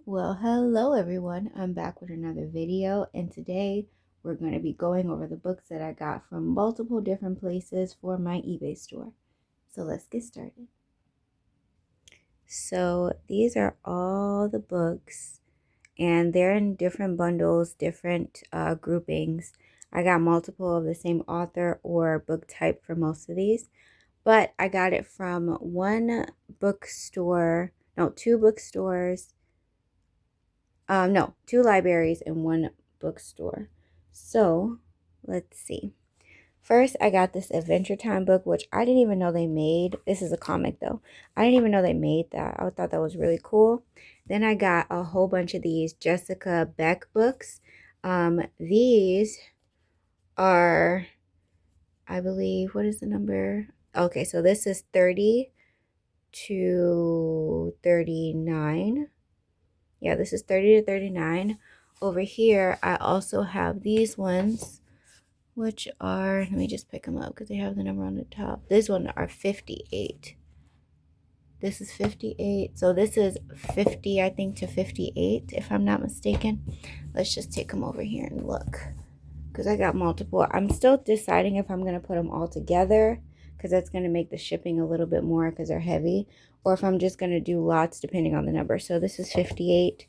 Well, hello everyone. I'm back with another video, and today we're going to be going over the books that I got from multiple different places for my eBay store. So let's get started. So these are all the books, and they're in different bundles, different groupings. I got multiple of the same author or book type for most of these, but I got it from two bookstores. No, two libraries and one bookstore. So let's see. First, I got this Adventure Time book, which I didn't even know they made. This is a comic though. I didn't even know they made that. I thought that was really cool. Then I got a whole bunch of these Jessica Beck books. These are, I believe, what is the number? Okay, so this is 30 to 39. Yeah, this is 30 to 39. Over here, I also have these ones, which are, let me just pick them up because they have the number on the top. These ones are 58. This is 58. So this is 50, I think, to 58, if I'm not mistaken. Let's just take them over here and look, because I got multiple. I'm still deciding if I'm going to put them all together, because that's going to make the shipping a little bit more because they're heavy, or if I'm just going to do lots depending on the number. So this is 58,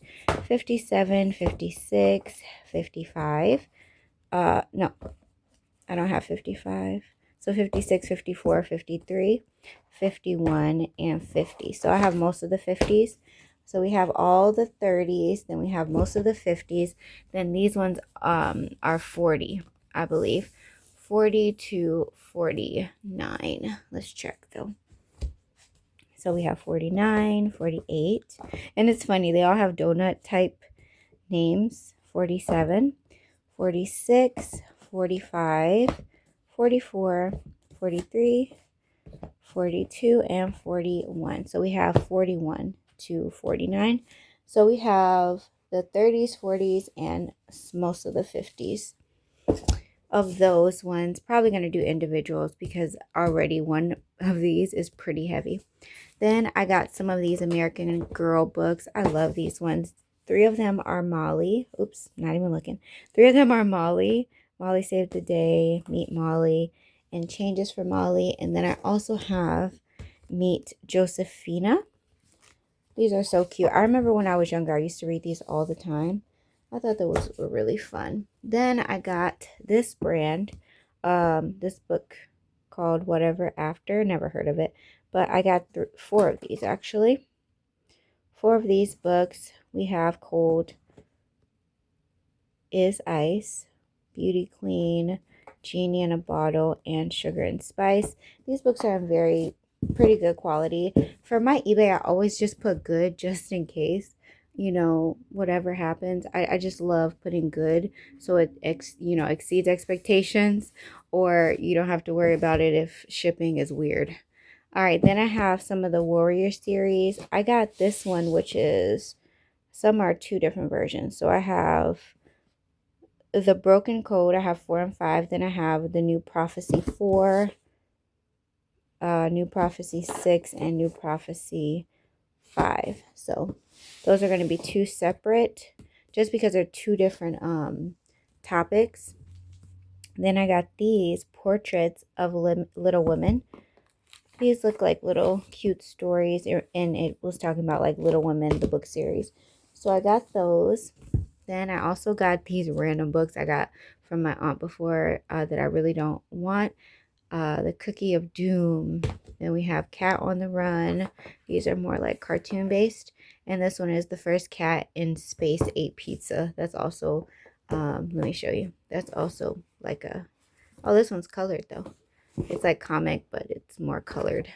57, 56, 55. No, I don't have 55. So 56, 54, 53, 51, and 50. So I have most of the 50s. So we have all the 30s, then we have most of the 50s. Then these ones are 40, I believe. 40 to 49. Let's check though. So we have 49, 48. And it's funny, they all have donut type names. 47, 46, 45, 44, 43, 42, and 41. So we have 41 to 49. So we have the 30s, 40s, and most of the 50s of those ones. Probably going to do individuals because already one of these is pretty heavy. Then I got some of these American Girl books. I love these ones. 3 of them are Molly. Oops, not even looking. 3 of them are Molly. Molly Saved the Day, Meet Molly, and Changes for Molly. And then I also have Meet Josephina. These are so cute. I remember when I was younger, I used to read these all the time. I thought that were really fun. Then I got this brand, this book called Whatever After. Never heard of it, but I got 4 of these actually. 4 of these books. We have Cold is Ice, Beauty Queen, Genie in a Bottle, and Sugar and Spice. These books are in pretty good quality. For my eBay, I always just put good just in case, whatever happens. I just love putting good so it exceeds expectations, or you don't have to worry about it if shipping is weird. All right, then I have some of the Warrior series. I got this one, which is, some are 2 different versions. So I have the Broken Code. I have 4 and 5. Then I have the New Prophecy 4, New Prophecy 6, and New Prophecy 5. So those are going to be 2 separate, just because they're 2 different topics. Then I got these Portraits of Little Women. These look like little cute stories, and it was talking about like Little Women, the book series. So I got those. Then I also got these random books I got from my aunt before that I really don't want. The Cookie of Doom. Then we have Cat on the Run. These are more like cartoon based. And this one is The First Cat in Space Ate Pizza. That's also, let me show you. That's also like oh, this one's colored though. It's like comic, but it's more colored.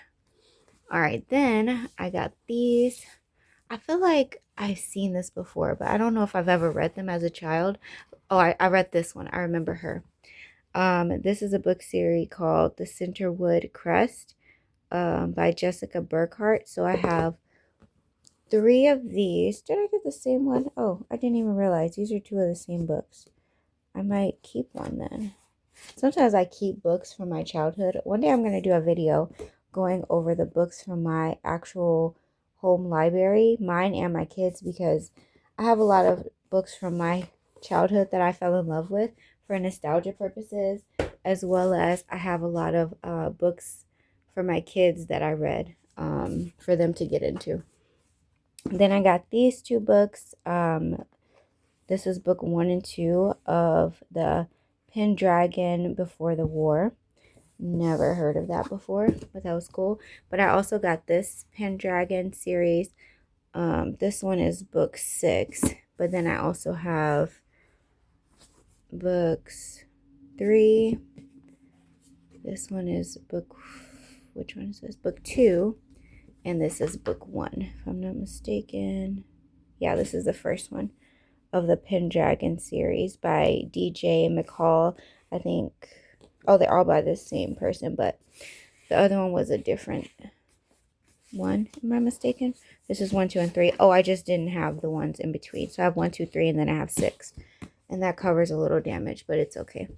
All right, then I got these. I feel like I've seen this before, but I don't know if I've ever read them as a child. Oh, I read this one. I remember her. This is a book series called The Centerwood Crest by Jessica Burkhart. So I have 3 of these. Did I get the same one? Oh, I didn't even realize these are 2 of the same books. I might keep one then. Sometimes I keep books from my childhood. One day I'm going to do a video going over the books from my actual home library, mine and my kids, because I have a lot of books from my childhood that I fell in love with for nostalgia purposes, as well as I have a lot of books for my kids that I read for them to get into. Then I got these two books. This is book 1 and 2 of the Pendragon Before the War. Never heard of that before, but that was cool. But I also got this Pendragon series. This one is book 6, but then I also have books 3. This one is book, which one is this? Book 2, and this is book 1, if I'm not mistaken. Yeah, this is the first one of the Pendragon series by DJ McCall. I think, oh, they're all by the same person, but the other one was a different one. Am I mistaken? This is 1, 2, and 3. Oh, I just didn't have the ones in between. So I have 1, 2, 3, and then I have 6. And that covers a little damage, but it's okay.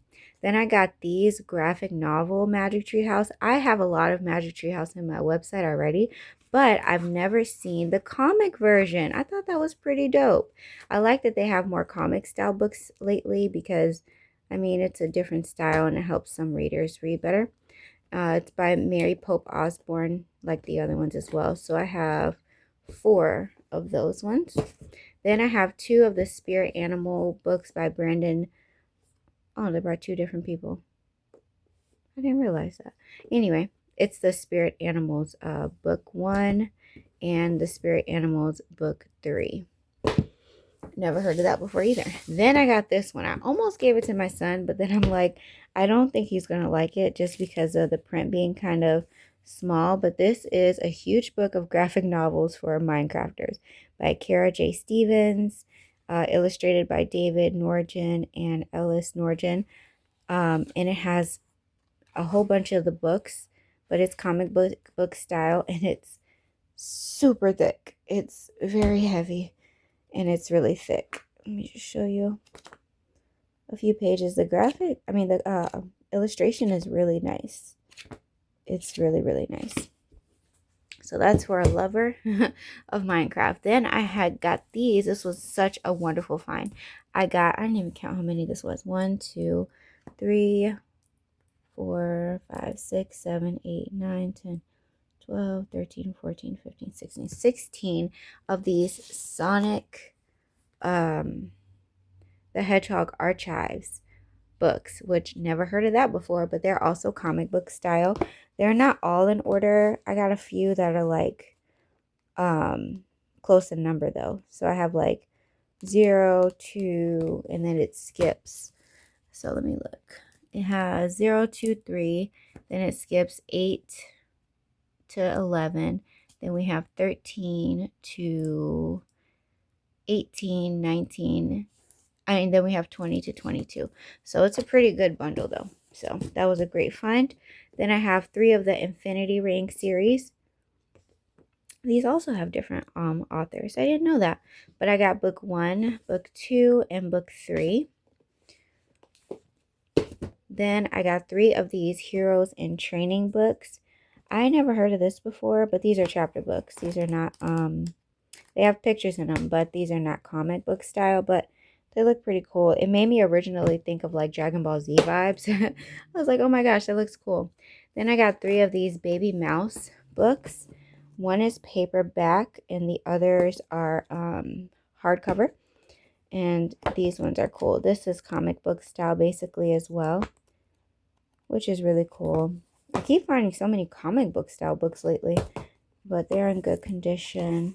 Then I got these graphic novel Magic Tree House. I have a lot of Magic Tree House in my website already, but I've never seen the comic version. I thought that was pretty dope. I like that they have more comic style books lately because, I mean, it's a different style and it helps some readers read better. It's by Mary Pope Osborne, like the other ones as well. So I have 4 of those ones. Then I have 2 of the Spirit Animal books by Brandon. Oh, they're by 2 different people. I didn't realize that. Anyway, it's the Spirit Animals book 1 and the Spirit Animals book 3. Never heard of that before either. Then I got this one. I almost gave it to my son, but then I'm like, I don't think he's going to like it just because of the print being kind of small. But this is a huge book of graphic novels for Minecrafters by Kara J. Stevens, illustrated by David Norgin and Ellis Norgin. And it has a whole bunch of the books, but it's comic book style, and it's super thick. It's very heavy. And it's really thick. Let me just show you a few pages. The illustration is really nice. It's really, really nice. So that's for a lover of Minecraft. Then I had got these. This was such a wonderful find. I didn't even count how many this was. 1, 2, 3, 4, 5, 6, 7, 8, 9, 10, 12, 13, 14, 15, 16, 16 of these Sonic the Hedgehog Archives books, which never heard of that before, but they're also comic book style. They're not all in order. I got a few that are like close in number though. So I have like 0, 2, and then it skips. So let me look. It has 0, 2, 3, then it skips 8 to 11. Then we have 13 to 18, 19, and then we have 20 to 22. So it's a pretty good bundle though. So that was a great find. Then I have 3 of the Infinity Ring series. These also have different authors. I didn't know that. But I got book 1, book 2, and book 3. Then I got 3 of these Heroes in Training books. I never heard of this before, but these are chapter books. These are not they have pictures in them, but these are not comic book style, but they look pretty cool. It made me originally think of like Dragon Ball Z vibes. I was like, oh my gosh, that looks cool. Then I got 3 of these Baby Mouse books. One is paperback and the others are hardcover. And these ones are cool. This is comic book style basically as well, which is really cool. I keep finding so many comic book style books lately, but they're in good condition.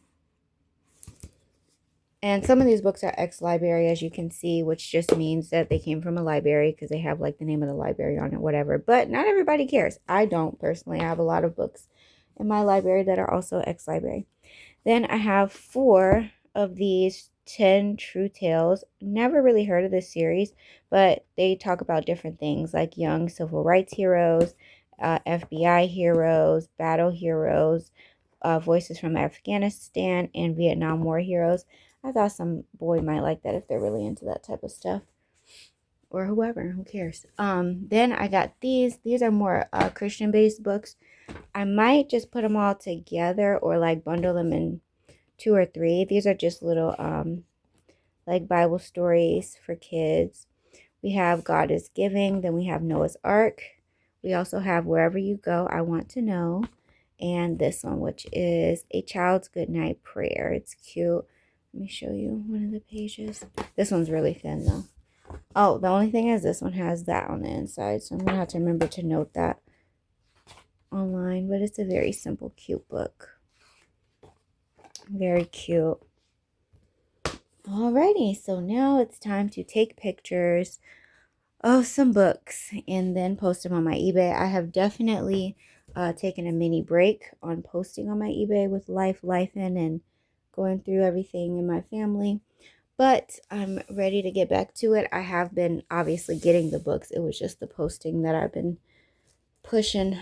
And some of these books are ex-library, as you can see, which just means that they came from a library because they have like the name of the library on it, whatever. But not everybody cares. I don't personally. I have a lot of books in my library that are also ex-library. Then I have 4 of these 10 True Tales. Never really heard of this series, but they talk about different things like young civil rights heroes, FBI heroes, battle heroes, voices from Afghanistan, and Vietnam War heroes. I thought some boy might like that if they're really into that type of stuff. Or whoever, who cares. Then I got these. These are more Christian-based books. I might just put them all together or like bundle them in 2 or 3. These are just little like Bible stories for kids. We have God is Giving. Then we have Noah's Ark. We also have Wherever You Go, I Want to Know. And this one, which is A Child's Goodnight Prayer. It's cute. Let me show you one of the pages. This one's really thin though. Oh, the only thing is this one has that on the inside. So I'm going to have to remember to note that online. But it's a very simple, cute book. Very cute. Alrighty, so now it's time to take pictures of some books and then post them on my eBay. I have definitely taken a mini break on posting on my eBay with life and going through everything in my family. But I'm ready to get back to it. I have been obviously getting the books. It was just the posting that I've been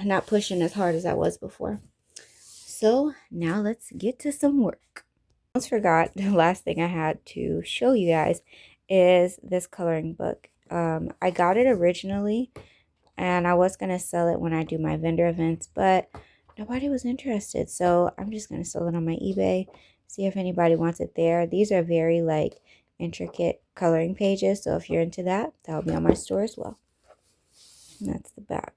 not pushing as hard as I was before. So now let's get to some work. I almost forgot the last thing I had to show you guys is this coloring book. I got it originally and I was going to sell it when I do my vendor events, but nobody was interested. So I'm just going to sell it on my eBay, see if anybody wants it there. These are very like intricate coloring pages. So if you're into that, that'll be on my store as well. And that's the back.